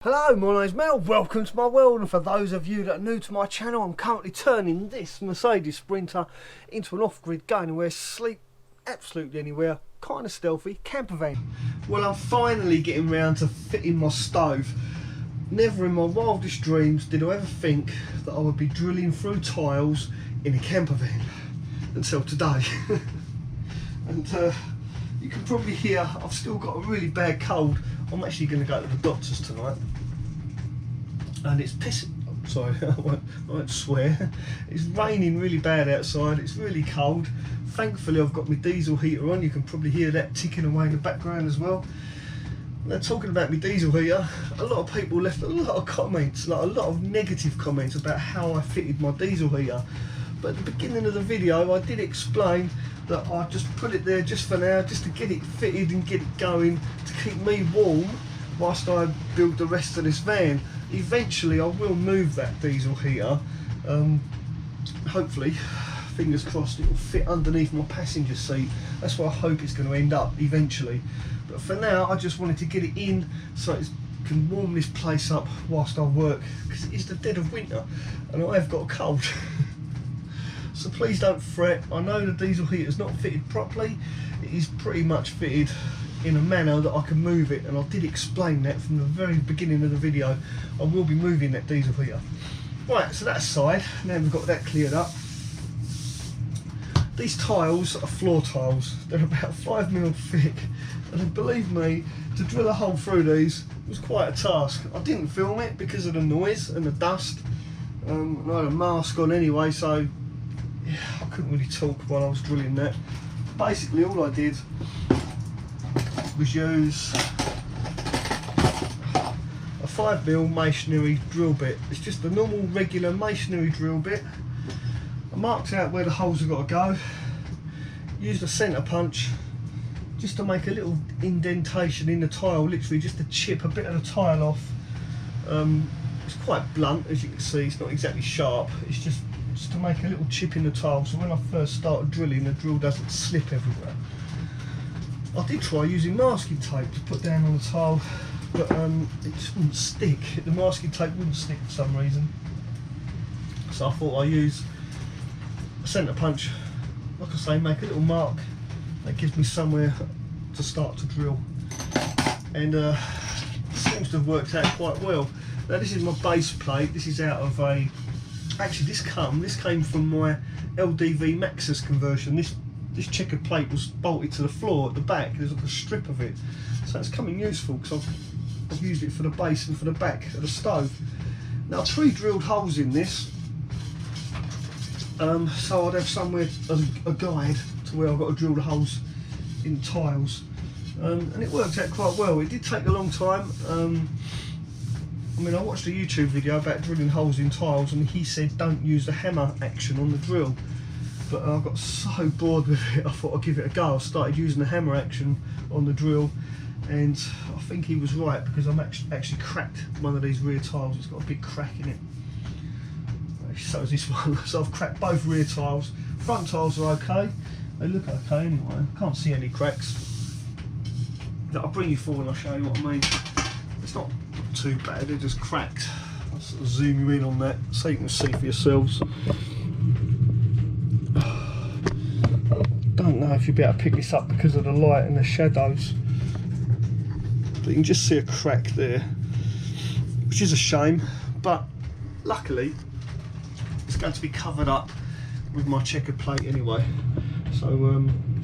Hello, my name's Mel, welcome to my world, and for those of you that are new to my channel, I'm currently turning this Mercedes Sprinter into an off-grid go anywhere, sleep absolutely anywhere, kind of stealthy camper van. Well, I'm finally getting round to fitting my stove. Never in my wildest dreams did I ever think that I would be drilling through tiles in a camper van until today. And you can probably hear I've still got a really bad cold. I'm actually going to go to the doctor's tonight, and it's pissing. Sorry, I won't swear. It's raining really bad outside. It's really cold. Thankfully, I've got my diesel heater on. You can probably hear that ticking away in the background as well. Now, talking about my diesel heater, a lot of people left a lot of comments, like a lot of negative comments about how I fitted my diesel heater. But at the beginning of the video, I did explain that I just put it there just for now, just to get it fitted and get it going, to keep me warm whilst I build the rest of this van. Eventually I will move that diesel heater. Hopefully, fingers crossed, it will fit underneath my passenger seat. That's where I hope it's going to end up eventually. But for now, I just wanted to get it in so it can warm this place up whilst I work, because it is the dead of winter and I have got a cold. So please don't fret. I know the diesel heater is not fitted properly. It is pretty much fitted in a manner that I can move it, and I did explain that from the very beginning of the video. I will be moving that diesel heater. Right, so that aside, now we've got that cleared up. These tiles are floor tiles. They're about 5mm thick, and believe me, to drill a hole through these was quite a task. I didn't film it because of the noise and the dust. And I had a mask on anyway, so yeah, I couldn't really talk while I was drilling that. Basically, all I did was use a 5mm masonry drill bit. It's just a normal, regular masonry drill bit. I marked out where the holes have got to go. Used a centre punch just to make a little indentation in the tile, literally just to chip a bit of the tile off. It's quite blunt, as you can see. It's not exactly sharp. It's just to make a little chip in the tile, so when I first started drilling, the drill doesn't slip everywhere. I did try using masking tape to put down on the tile, but it just wouldn't stick. The masking tape wouldn't stick for some reason. So I thought I'd use a centre punch, like I say, make a little mark that gives me somewhere to start to drill. And it seems to have worked out quite well. Now this is my base plate. This is out of a... Actually, this came from my LDV Maxus conversion. This checkered plate was bolted to the floor at the back. There's like a strip of it, so it's coming useful because I've used it for the base and for the back of the stove. Now, I pre-drilled holes in this, so I'd have somewhere a guide to where I've got to drill the holes in tiles, and it worked out quite well. It did take a long time. I mean, I watched a YouTube video about drilling holes in tiles, and he said don't use the hammer action on the drill. But I got so bored with it, I thought I'd give it a go. I started using the hammer action on the drill, and I think he was right, because I'm actually cracked one of these rear tiles. It's got a big crack in it. So is this one. So I've cracked both rear tiles. Front tiles are okay. They look okay anyway. Can't see any cracks. I'll bring you forward and I'll show you what I mean. It's not too bad, they're just cracked. I'll sort of zoom you in on that so you can see for yourselves. Don't know if you'll be able to pick this up because of the light and the shadows, but you can just see a crack there, which is a shame, but luckily it's going to be covered up with my checkered plate anyway. So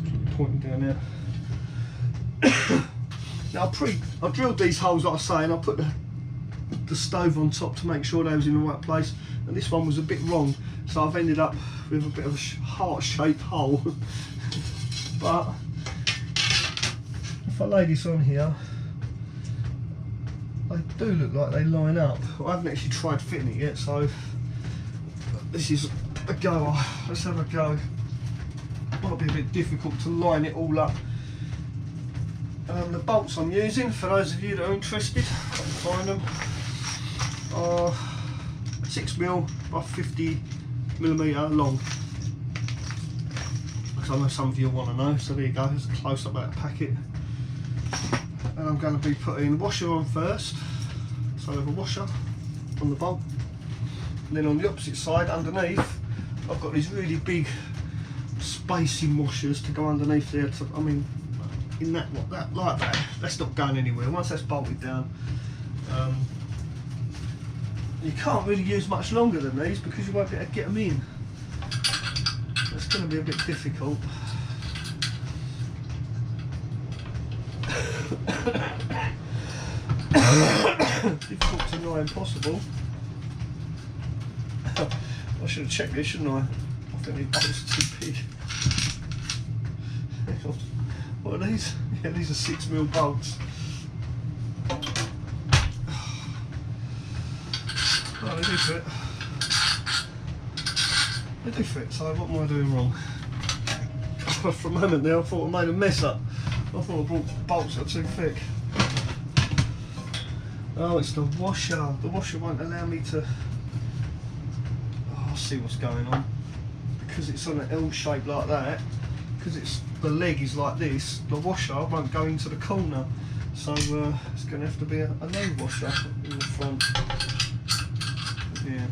keep pointing down there. Now I drilled these holes, like I say, and I put the stove on top to make sure they was in the right place, and this one was a bit wrong, so I've ended up with a bit of a heart-shaped hole. But if I lay this on here, they do look like they line up. I haven't actually tried fitting it yet, so this is a go. Let's have a go. Might be a bit difficult to line it all up. The bolts I'm using, for those of you that are interested, I can find them, are 6mm by 50mm long. Because I know some of you want to know, so there you go, there's a close up of that packet. And I'm going to be putting the washer on first, So I have a washer on the bolt, and then on the opposite side underneath I've got these really big spacing washers to go underneath there. I mean, in that like that, that's not going anywhere. Once that's bolted down, you can't really use much longer than these because you won't be able to get them in. It's going to be a bit difficult. Difficult to nigh impossible. I should have checked this, shouldn't I? I think these bolts are too big. Hang on. What are these? Yeah, these are 6mm bolts. Oh, they do fit. They do fit, so what am I doing wrong? For a moment there I thought I made a mess up. I thought I brought bolts that are too thick. Oh, it's the washer. The washer won't allow me to... Oh, I'll see what's going on. Because it's on an L shape like that, because the leg is like this, the washer won't go into the corner. So it's going to have to be a no washer in the front. Yeah.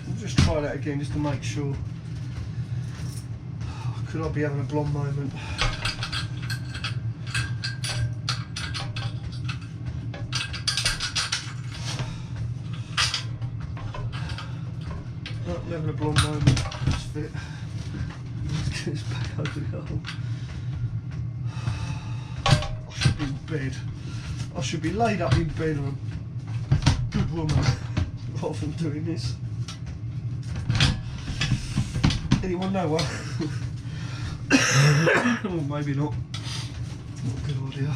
We'll just try that again just to make sure. Could I be having a blonde moment? Oh, I'm having a blonde moment. That's fit. Let's get this back over the hole. I should be in bed. I should be laid up in bed on a good woman rather than doing this. Anyone know what? Or maybe not. Not a good idea.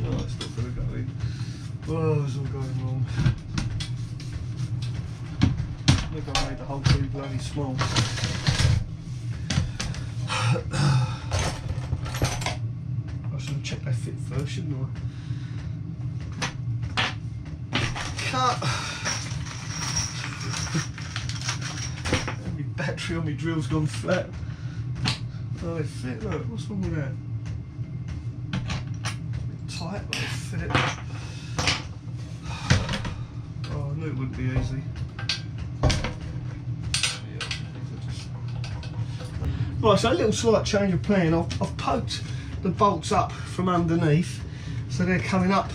Oh, it's not going to go in. Oh, it's all going wrong. Look, I made the hole too bloody small. I should have checked that fit first, shouldn't I? Cut! My battery on my drill's gone flat. Oh, they fit. Look, what's wrong with that? It's a bit tight, but they fit. Oh, I knew it wouldn't be easy. Right, so a little slight change of plan. I've poked the bolts up from underneath, so they're coming up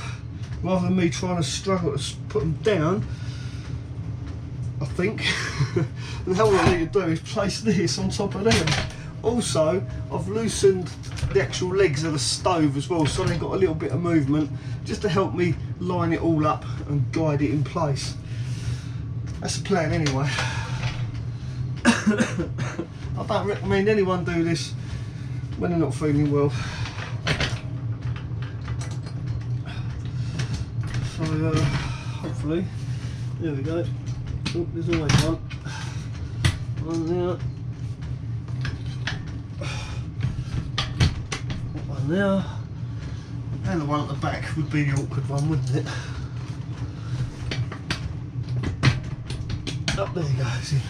rather than me trying to struggle to put them down, I think. And now what I need to do is place this on top of them. Also, I've loosened the actual legs of the stove as well, so they've got a little bit of movement just to help me line it all up and guide it in place. That's the plan anyway. I don't recommend anyone do this when they're not feeling well. So hopefully, there we go. Oh, there's always one. One there. One there. And the one at the back would be the awkward one, wouldn't it? Oh, there you go. See.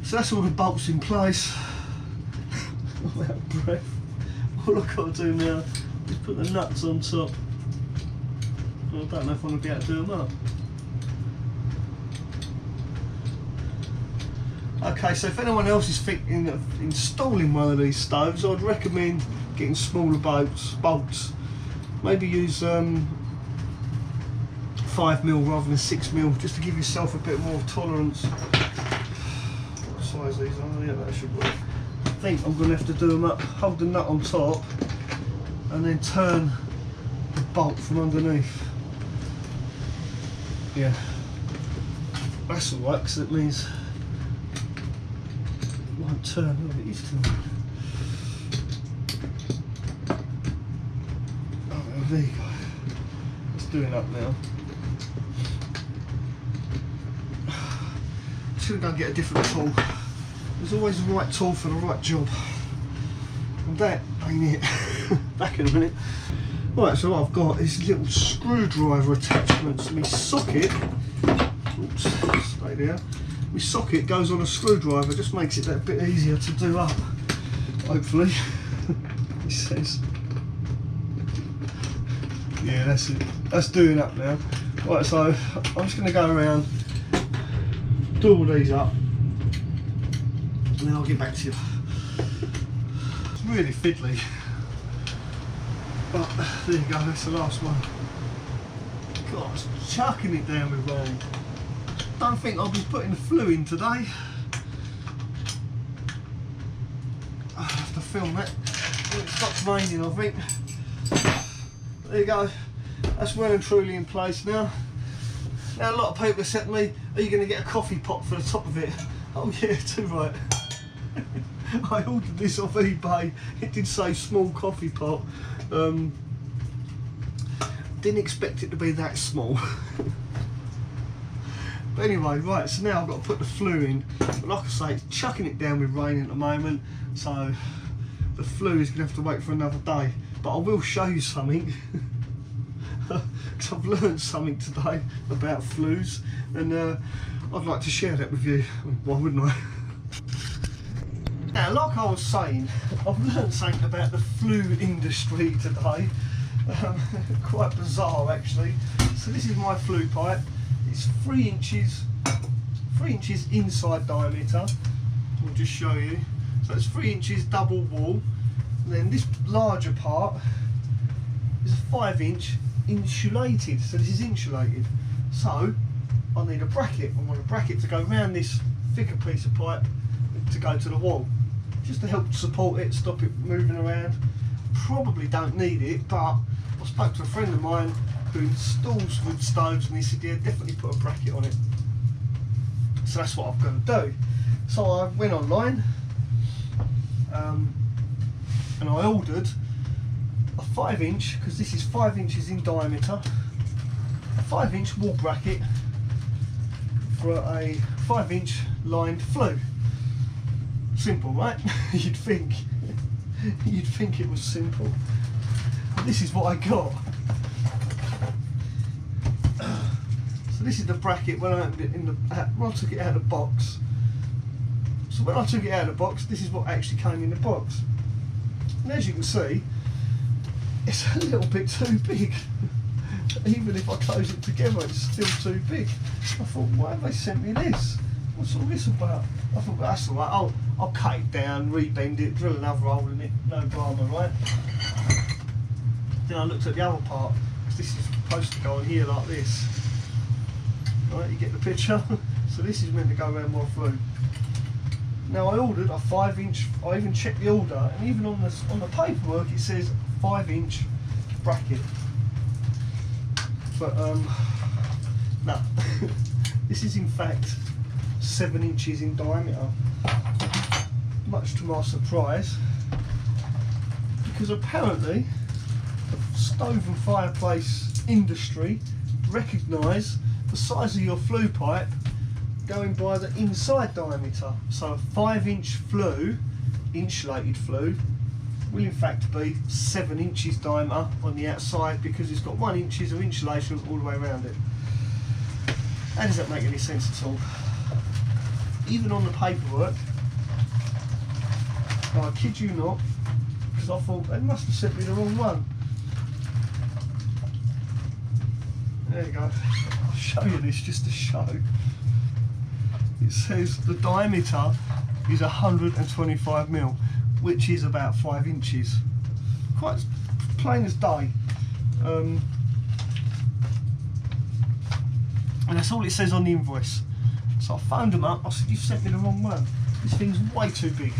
So that's all the bolts in place. I'm out of breath. All I've got to do now is put the nuts on top. I don't know if I'm going to be able to do them up. Okay, so if anyone else is thinking of installing one of these stoves, I'd recommend getting smaller bolts. Maybe use 5mm rather than 6mm, just to give yourself a bit more tolerance. What size these are? Yeah, that should work. I think I'm going to have to do them up, hold the nut on top, and then turn the bolt from underneath. Yeah, that's alright, because it means it won't turn. Look, it is turning. Oh, there you go. It's doing up now. I'm just going to go and get a different tool. There's always the right tool for the right job. And that ain't it. Back in a minute. Right, so what I've got is little screwdriver attachments. My socket, oops, stay there. My socket goes on a screwdriver, just makes it that bit easier to do up, hopefully. says. Yeah, that's it. That's doing up now. Right, so I'm just going to go around, do all these up, and then I'll get back to you. It's really fiddly, but there you go, that's the last one. God, I was chucking it down with rain. Don't think I'll be putting the flue in today. I have to film that when it stops raining, I think. There you go, that's well and truly in place now. Now a lot of people have said to me, are you going to get a coffee pot for the top of it? Oh yeah, too right. I ordered this off eBay, it did say small coffee pot. Didn't expect it to be that small. But anyway, right, so now I've got to put the flue in. But like I say, it's chucking it down with rain at the moment, so the flue is going to have to wait for another day. But I will show you something, because I've learned something today about flues, and I'd like to share that with you. Why wouldn't I? Now, like I was saying, I've learned something about the flue industry today. Quite bizarre actually. So this is my flue pipe. It's 3 inches inside diameter. I'll just show you. So it's 3 inches double wall. And then this larger part is a 5-inch insulated. So this is insulated. So I need a bracket. I want a bracket to go around this thicker piece of pipe to go to the wall, just to help support it, stop it moving around. Probably don't need it, but I spoke to a friend of mine who installs wood stoves, and he said, yeah, definitely put a bracket on it. So that's what I've got to do. So I went online and I ordered a 5-inch, because this is 5 inches in diameter, a 5-inch wall bracket for a 5-inch lined flue. Simple, right? You'd think it was simple. This is what I got. So this is the bracket when I opened it when I took it out of the box. So when I took it out of the box, this is what actually came in the box. And as you can see, it's a little bit too big. Even if I close it together, it's still too big. I thought, why have they sent me this? What's all this about? I thought, well, that's alright, I'll cut it down, rebend it, drill another hole in it, no drama, right? Then I looked at the other part, because this is supposed to go on here like this. Right, you get the picture? So this is meant to go around my flue. Now I ordered a 5-inch, I even checked the order, and even on the paperwork it says 5-inch bracket. But no, this is in fact 7 inches in diameter, much to my surprise, because apparently the stove and fireplace industry recognise the size of your flue pipe going by the inside diameter. So a 5-inch flue, insulated flue, will in fact be 7 inches diameter on the outside, because it's got 1 inch of insulation all the way around it. How does that make any sense at all? Even on the paperwork, I kid you not, because I thought they must have sent me the wrong one. There you go, I'll show you this just to show. It says the diameter is 125mm, which is about 5 inches. Quite plain as day. And that's all it says on the invoice. So I phoned them up, I said, you've sent me the wrong one. This thing's way too big.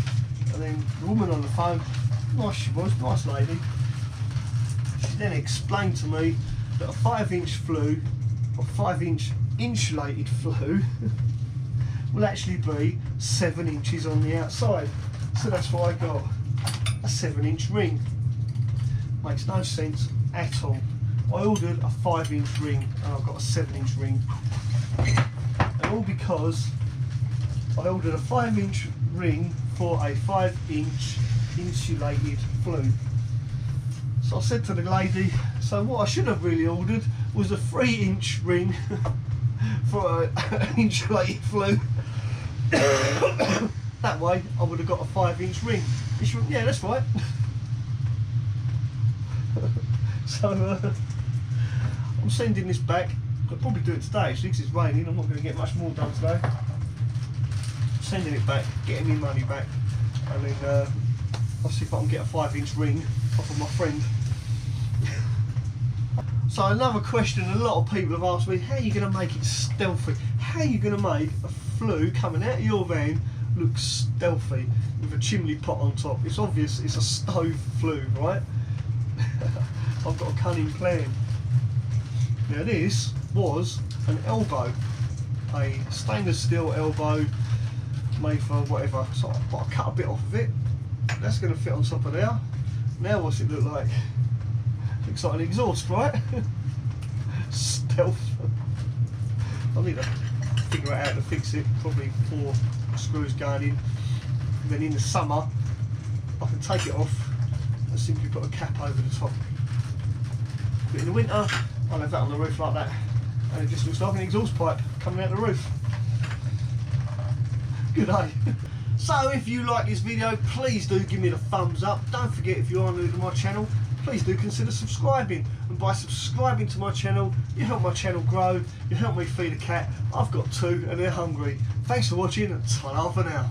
And then the woman on the phone, nice she was, nice lady, she then explained to me that a 5-inch flue, or 5-inch insulated flue, will actually be 7 inches on the outside. So that's why I got a 7-inch ring. Makes no sense at all. I ordered a 5-inch ring and I've got a 7-inch ring. And all because I ordered a 5-inch ring for a 5-inch insulated flue. So I said to the lady, so what I should have really ordered was a 3-inch ring for an insulated flue. That way I would have got a 5-inch ring. She went, yeah, that's right. So I'm sending this back. I'll probably do it today actually because it's raining. I'm not going to get much more done today. Sending it back, getting my money back, and then I'll see if I can get a 5-inch ring off of my friend. So another question a lot of people have asked me, how are you going to make it stealthy? How are you going to make a flue coming out of your van look stealthy with a chimney pot on top? It's obvious it's a stove flue, right? I've got a cunning plan. Now this was an elbow, a stainless steel elbow made for whatever, so I cut a bit off of it. That's going to fit on top of there. Now what's it look like? Looks like an exhaust, right? Stealth. I need to figure out how to fix it, probably 4 screws going in. And then in the summer I can take it off and simply put a cap over the top. But in the winter I'll have that on the roof like that, and it just looks like an exhaust pipe coming out the roof. Good day. So if you like this video, please do give me the thumbs up. Don't forget, if you are new to my channel, please do consider subscribing. And by subscribing to my channel, you help my channel grow, you help me feed a cat. I've got 2 and they're hungry. Thanks for watching, and ta-ra for now.